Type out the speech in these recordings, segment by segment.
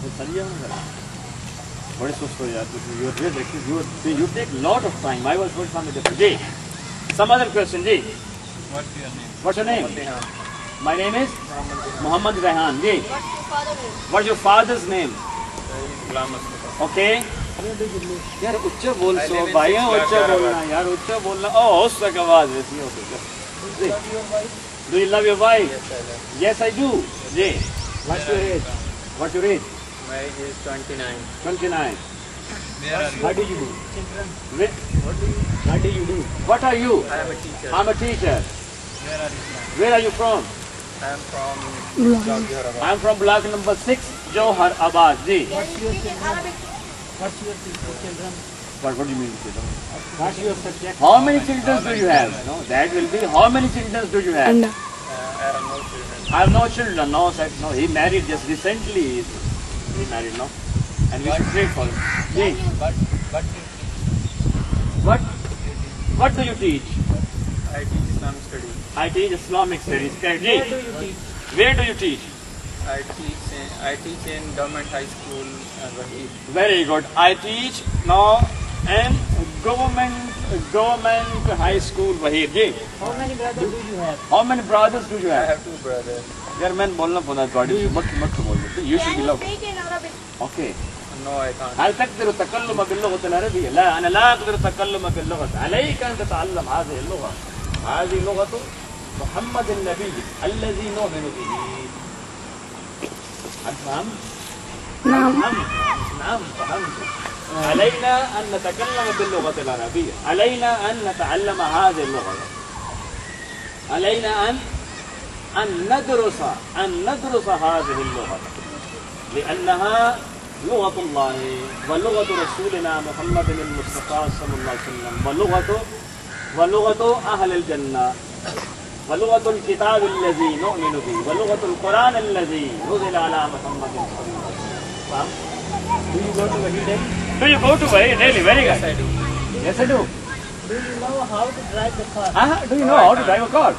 What is so sorry? You take lot of time. I was going to some different day. Some other question, Ji. What's your name? What's your name? My name is Muhammad Rehan. Ji. What's your father's name? What's your father's name? Ghulam Mustafa. Okay. यार उच्च बोल सो भाई उच्च बोलना यार उच्च बोलना ओ उसका आवाज ऐसी हो गई. Do you love your wife? Yes, I Yes, I do. do. Ji. What's your age? What's your age? My age is 29. 29. Where are you? What do you do? What do you do? What are you? I am a teacher. I'm a teacher. Where are you from? Where are you from? I am from Jawharabad. I'm from block number 6, Johar Abad. Ji. What's your Arabic? What do you mean? What's your subject? How many children do you have? No, that will be how many children do you have? I have no children. I have no children. No, sir. No, he married just recently. He married, no? And we should pray for him. Ji. What do you teach? I teach Islamic studies. I teach Islamic studies. Ji. Where do you teach? Where do you teach? I teach in government high school Wahid. Very good. I teach now in government high school Wahid. Ji. How many brothers do you have? How many brothers do you I have? have two brothers. यार मैं बोलना पड़ा गाड़ी मत बोल दे you should be loud. Speak in Arabic. Okay. No, I can't. هل تقدر التكلم باللغة العربية؟ لا أنا لا أقدر التكلم باللغة. عليك أن تتعلم هذه اللغة. هذه لغة محمد النبي الذي نؤمن به. أفهم؟ نعم. نعم فهمت. علينا أن نتكلم باللغة العربية. علينا أن نتعلم هذه اللغة. علينا أن ندرس هذه اللغة لأنها لغة الله ولغة رسولنا محمد المصطفى صلى الله عليه وسلم ولغة أهل الجنة ولغة الكتاب الذي نؤمن به ولغة القرآن الذي نزل على محمد صلى الله عليه وسلم. Do you go to Wahid? Do you go to Wahid? Really? Very good. Yes, I do. Yes, I do. Do you know how to drive the car? Do you know how to drive a car?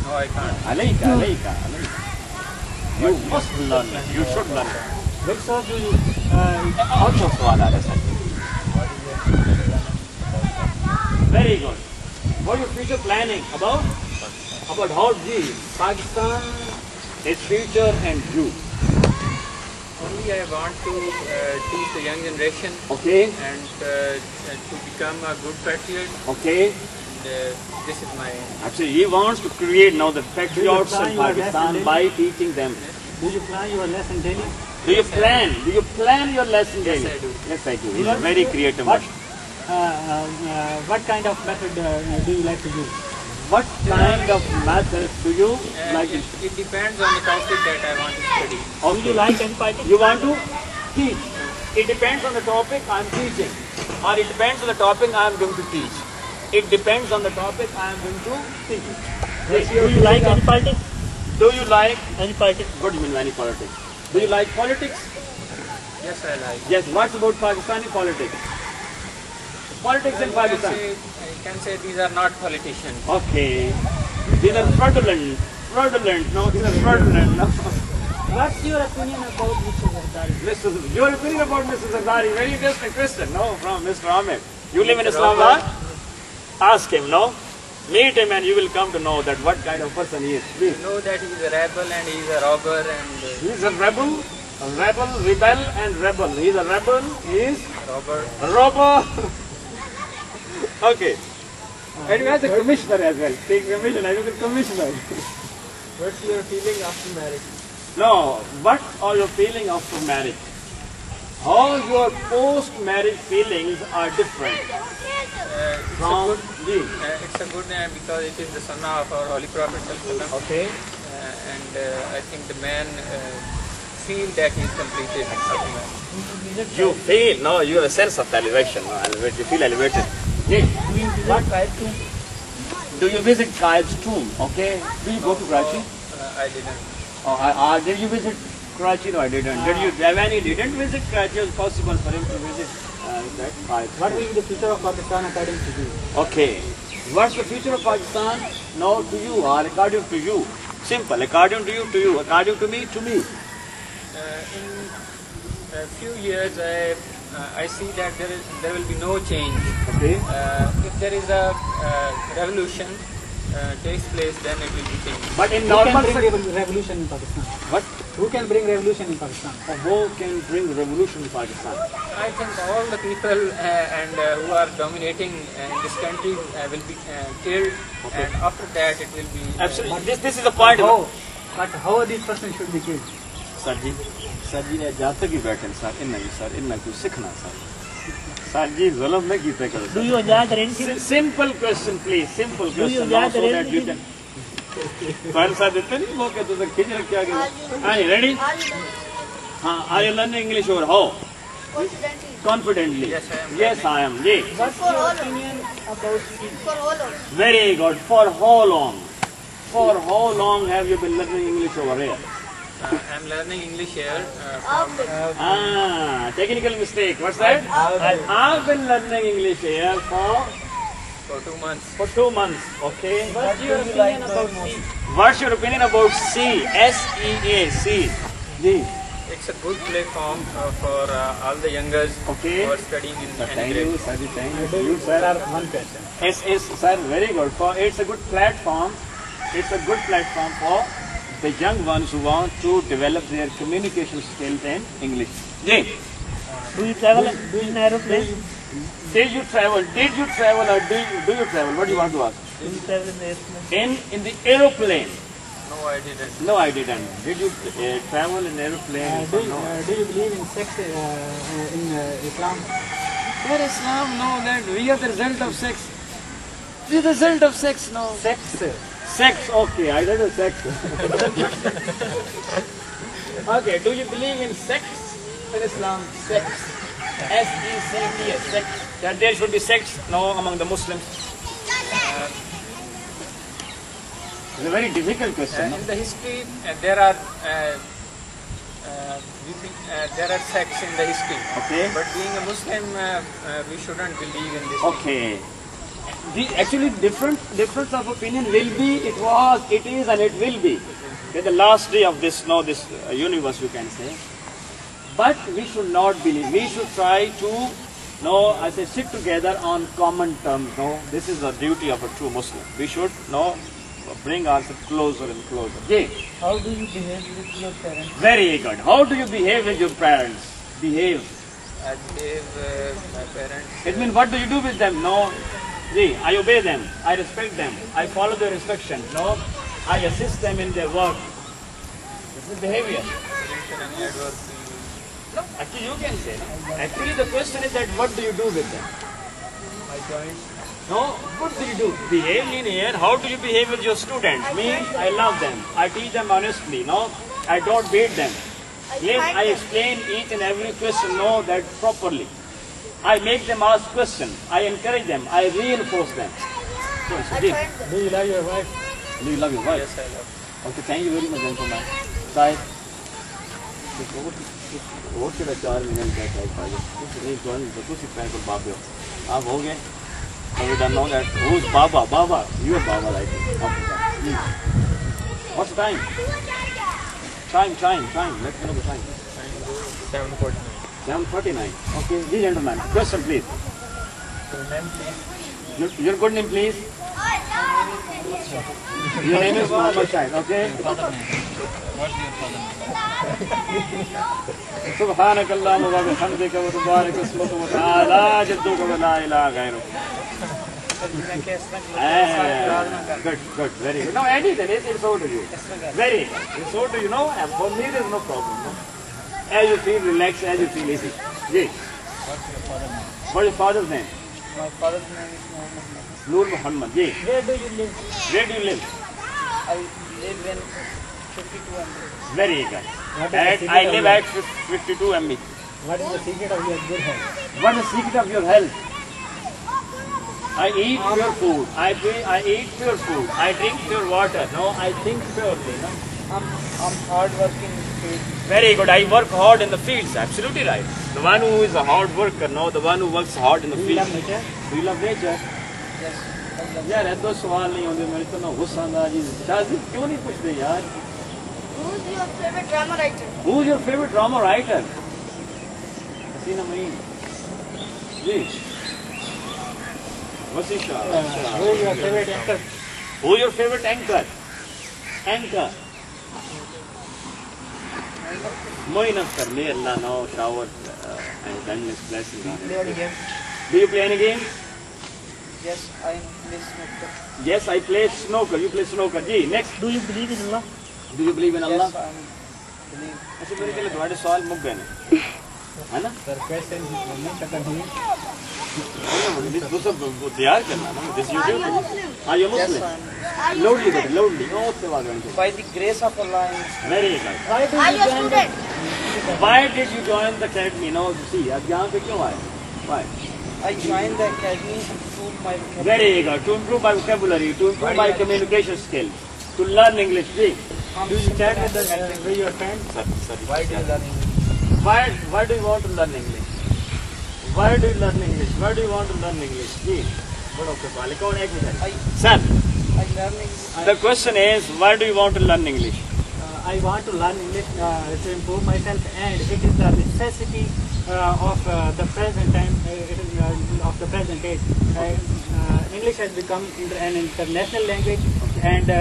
No, I can't. Alayka. You must learn it. You should learn it. Which sort do you? Also सवाल आ रहा है. Very good. What are your future planning about how Pakistan, its future and you? Only I want to teach the young generation Okay. and to become a good patriot. Okay. And this is my aim. Actually, he wants to create now the patriots in Pakistan by teaching them. Do you plan your lesson daily? Do you plan your lesson daily? Yes, I do. Yes, I do. He's a very creative What? man. What kind of method do you like to use? What kind of methods do you like? It depends on the topic that I want to study. Do you like any particular? You want to teach. It depends on the topic I am teaching, or it depends on the topic I am going to teach. It depends on the topic I am going to teach. Do you like any politics? Do you like? Any politics? What do you mean any politics? Do you like politics? Yes, I like. Yes. What's about Pakistani politics? Politics in Pakistan. I can say these are not politicians. Okay. These are fraudulent. No, these are fraudulent. No. What's your opinion about Mr. Zardari? Your opinion about Mr. Zardari? Very interesting question. No, from Mr. Ahmed. You live in Islamabad? Ask him. No. Meet him and you will come to know that what kind of person he is. Please. You know that he is a rebel and he is a robber and He is a rebel, and rebel. He is a rebel, he is robber. a robber. Okay. And he has a commissioner as well. Take commission, I was a commissioner. What's your feeling after marriage? No, what are your feeling after marriage? How your post-marriage feelings are different from It's a good name because it is the sunnah of our Holy Prophet ﷺ. Okay. And I think the man feel that he is completed. You feel, no, you have a sense of elevation, no, you feel elevated. Yeah. What? Do you visit Tribe's tomb? Okay. Do you go to Karachi? I didn't. Did you visit Karachi? No, I didn't. Didn't visit Karachi? It was possible for him to visit that Tribe. What will be the future of Pakistan according to you? Okay. What's the future of Pakistan? No, to you or according to you. Simple. According to you, according to me, to me. a few years, I see that there will be no change. Okay. If there is a revolution takes place, then it will be changed. But in Who can normal bring revolution in Pakistan? what? Who can bring revolution in Pakistan? Who can bring revolution in Pakistan? I think all the people who are dominating in this country will be killed, and after that it will be. Absolutely. This is the point. But how these persons should be killed? Sir ji ने जहाँ तक ही बैठे sir इन्ना कुछ सीखना sir जी जुल्म नहीं कीते करो Do you Azad arrange simple question please simple you question Azad so that arrange you can पर सर देते नहीं मौके तो खींच रखे आगे हाँ रेडी हाँ आर यू लर्निंग इंग्लिश और how confidently yes I am जी What's your opinion about very good for how long have you been learning English over here I am learning English here. Technical mistake. What's that? I've been learning English here for 2 months. For 2 months. Okay. What's your opinion about C? What's your opinion about C? S-E-A, C. G. It's a good platform for all the youngers Okay. who are studying in Thank any you, grade. sir. Thank you, sir. One question. S, sir, very good. It's a good platform. It's a good platform for the young ones who want to develop their communication skills in English. G. Do you travel in aeroplane? Did you travel or do you travel? What do you want to ask? Do you travel in aeroplane? In the aeroplane. No, I didn't. No, I didn't. Did you travel in aeroplane? Do No. you believe in sex in Islam? Where Islam? No, that we are the result of sex. We are the result of sex, no. Sex. Sex, okay, I don't know sex. Okay, do you believe in sex in Islam? Sex. S-E-C-T-S, sex. That there should be sex, no, among the Muslims. It's a very difficult question. In the history, there are sex in the history. Okay. But being a Muslim, we shouldn't believe in this. Okay. Actually, difference of opinion will be, it was, it is, and it will be. Okay, the last day of this, universe, you can say. But we should not believe. We should try to, sit together on common terms. No, this is the duty of a true Muslim. We should, bring ourselves closer and closer. Yeah. How do you behave with your parents? Very good. How do you behave with your parents? Behave. I behave my parents. It means what do you do with them? No. See, I obey them, I respect them, I follow their instructions, I assist them in their work. This is behavior. No, actually you can say. Actually the question is that what do you do with them? My joints. No, what do you do? Behave in here, how do you behave with your students? Means I love them, I teach them honestly, I don't beat them. Yes, I explain each and every question, that properly. I make them ask questions. I encourage them. I reinforce them. Do you love your wife? Do you love your wife? Yes, I love. Okay, thank you very much, gentlemen. Sai, what should I charge me? Please join the two six people, Baba. हो गए? So we don't know that. Who's Baba? Baba. You are Baba, I think. Okay, what's the time? Time. Let me know the time. 7:49. 7:49. Okay, these gentlemen. Question, please. Your name, please. Your good name, please. Your name is Muhammad Shahid. Okay. What's your father name? سبحانك اللهم وبحمدك وتبارك اسمك وتعالى جدك ولا اله غيرك. Good, very good. Now, Eddie, then it's over to you. Very good. It's over to you, and for me there's no problem. As you feel relaxed, as you feel easy. Yes. What's your father's name? What is your father's name? My father's name is Muhammad. Noor Muhammad. Yes. Where do you live? Where do you live? I live in 52 MB. Very good. What is the secret I of live your- at 52 MB. What is the secret of your good health? What is the secret of your health? I eat pure food. I eat pure food. I drink pure water. I think purely. I'm hard-working kid. Very good. I work hard in the fields. Absolutely right. The one who is a hard worker, the one who works hard in the Do you fields. love nature? Do you love nature? Yes. I love यार ऐसा सवाल नहीं होंगे मेरे को ना गुस्सा आंदा जी शादी क्यों नहीं पूछते यार Who's your favorite drama writer? Who's your favorite drama writer? Medina Main. Ji. What's your shot? Who is your favorite actor? Who is your favorite anchor? Anchor. Moin Akhtar, may Allah now shower and done His blessing on Play any it. game? Do you play any game? Yes, I play snooker. Yes, I play snooker. You play snooker. Ji, next. Do you believe in Allah? Do you believe in Allah? Yes, I believe. अच्छा मेरे के लिए तुम्हारे सवाल मुक गए हैं, है ना? Sir, question वो सब तैयार करना ना. This YouTube. Are you Yes, Muslim? I am. Loudly better, loudly. Oh, से बात करनी. By the grace of Allah, I am. Very good. Why do Are you a join student? Why did you join the academy? Now, see, अब यहाँ पे क्यों आए? Why? I joined the academy to improve my vocabulary. Very good. To improve my vocabulary, to improve my communication skills, to learn English. See. Do you chat with your friends? Why do you learn English? Why do you want to learn English? Why do you learn English? Why do you want to learn English? जी, बड़ों के सवाल है. कौन एक minute? Sir, I learn English. the question is, why do you want to learn English? I want to learn English to improve myself, and it is the necessity of the present time. It is of the present age. English has become an international language, and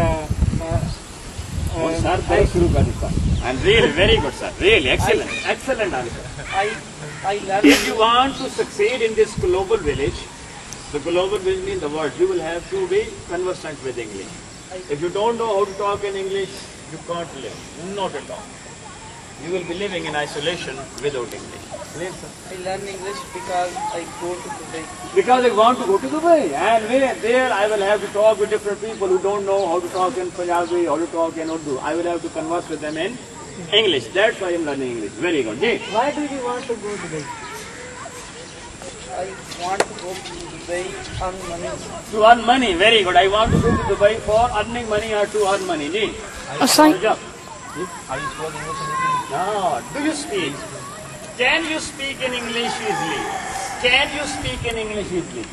Sir, very शुरू कर इसका. And really, very good, sir. Really, excellent, excellent answer. I learn If you want to succeed in this global village, the global village means the world, you will have to be conversant with English. If you don't know how to talk in English, you can't live. Not at all. You will be living in isolation without English. Clear, sir? I learn English because I go to Dubai. Because I want to go to Dubai, and there I will have to talk with different people who don't know how to talk in Punjabi, how to talk in Urdu. I will have to converse with them in English. That's why I am learning English. Very good. Ji. why do you want to go to Dubai? I want to go to Dubai, earn money. To earn money. Very good. I want to go to Dubai for earning money or to earn money. Ji. Assign. Good job. No. Do you speak? Can you speak in English easily? Can you speak in English easily?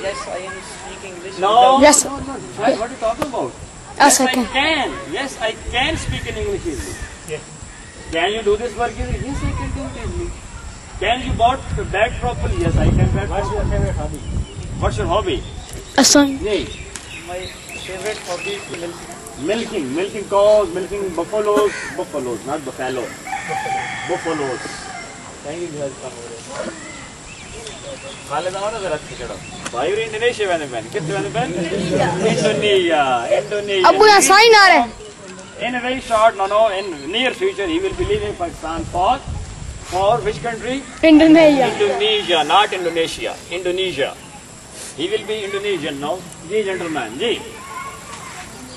Yes, I am speaking English. No. Yes. No, no. What are you talking about? Yes, I I can. can. Yes, I can speak in English easily. Yes. Can you do this work easily? Yes, I can do it easily. Can you bat properly? Yes, I can bat What's your properly. favorite hobby? What's your hobby? Assign. Yay. My favorite hobby is milking. Milking cows, milking buffaloes, not buffalo. Buffaloes. Thank you, guys. Khalid, I want to go. Why are you in Indonesia? Indonesia. Abu assign aa raha hai. In a very short, in near future, he will be leaving Pakistan for which country? Indonesia. Indonesia, not Indonesia. Indonesia. He will be Indonesian now. Ji, gentleman. Ji.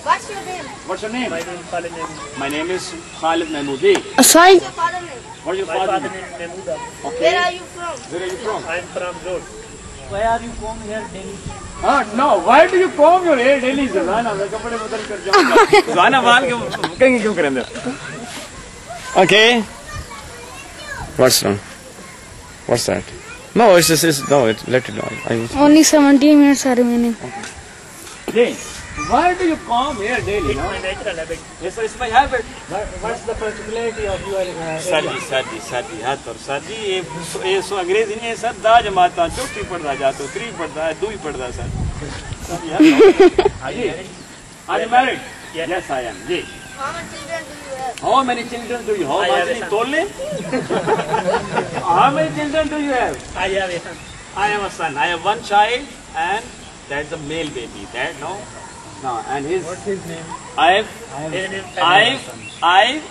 What's your name? What's your name? My name is Khalid Mahmood. My name is Khalid Mahmood. Ji. Assign. What's your father's name? What's your My father's father name? name is Mahmooda. Okay. Where are you from? Where are you from? I am from Road. Why are you come here daily? No. Why do you comb your hair daily, Zana? मैं कपड़े बदल कर जाऊँगा. Zana बाल क्यों करेंगे? Okay. What's wrong? What's that? No, it's let it on. Only 17 minutes are remaining. Hey, why do you comb hair daily? It's No? my natural habit. Yes, it's my habit. What's the particularity of your area? सर्दी हाथ और सर्दी ये सो अंग्रेजी नहीं है sir दाज माता चौथी पढ़ता जातो थ्री पढ़ता है दो ही पढ़ता sir Are you married? Are you married? Yes. Yes, I am. जी. How many children do you have? How many children do you have? I have a Actually, son. told him. How many children do you have? I have a son. I am a son. I have one child, and that's a male baby. That no, and What's his name? I've His name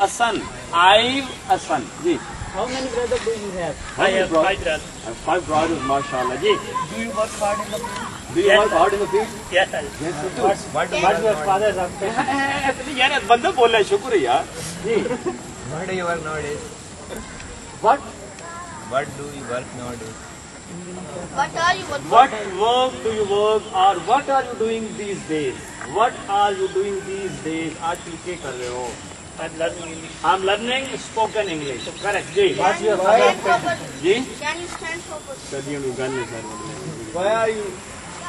a son. I've a son. Ji. How many brothers do you have? How I many have brothers? 5 brothers. I have 5 brothers, mashallah. Ji. Do you work hard in the field? Do you Yes, work sir. hard in the field? Yes, I do. Yes, you do. What's your father's occupation? यार बंदा बोल रहा है शुक्र है यार जी What do you work nowadays? what What do you work nowadays? What are you working? what work do you work or what are you doing these days what are you doing these days आजकल क्या कर रहे हो I'm learning English. I'm learning spoken English correct ji What's your Stand father's properly. Ji Can you stand properly? सदियों में गाने sir Why are you?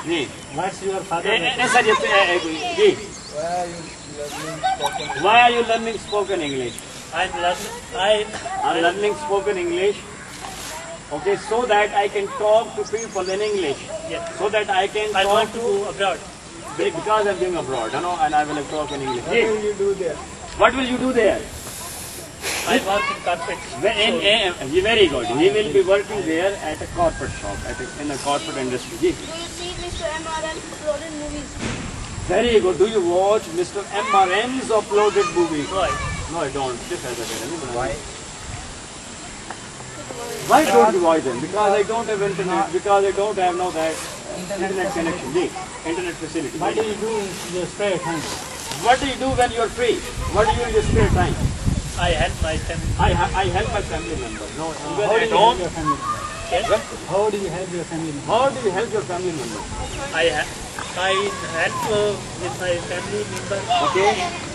जी What's your father's name? ऐसा जी Why are you learning spoken? why are you learning spoken English I'm I'm learning spoken English Okay, so that I can talk to people in English. Yes. So that I can I talk want to go abroad. because I'm going abroad, you know, and I will talk in English. What will you do there? What will you do there? I work in corporate. Very good. He will be working there at a corporate shop, in a corporate industry. Do you see Mr. MRN uploaded movies? Very good. Do you watch Mr. MRN's uploaded movies? Why? No, I don't. Just as a Why? Why don't you watch them? Because I don't have internet. Because I don't have that internet connection. Internet facility. What do you do in your spare time? What do you do when you are free? What do you do in your spare time? I help my family. I help my family members. No, How when do I you don't. help your family? Yes? How do you help your family? How do you help your family members? I help with my family members Okay.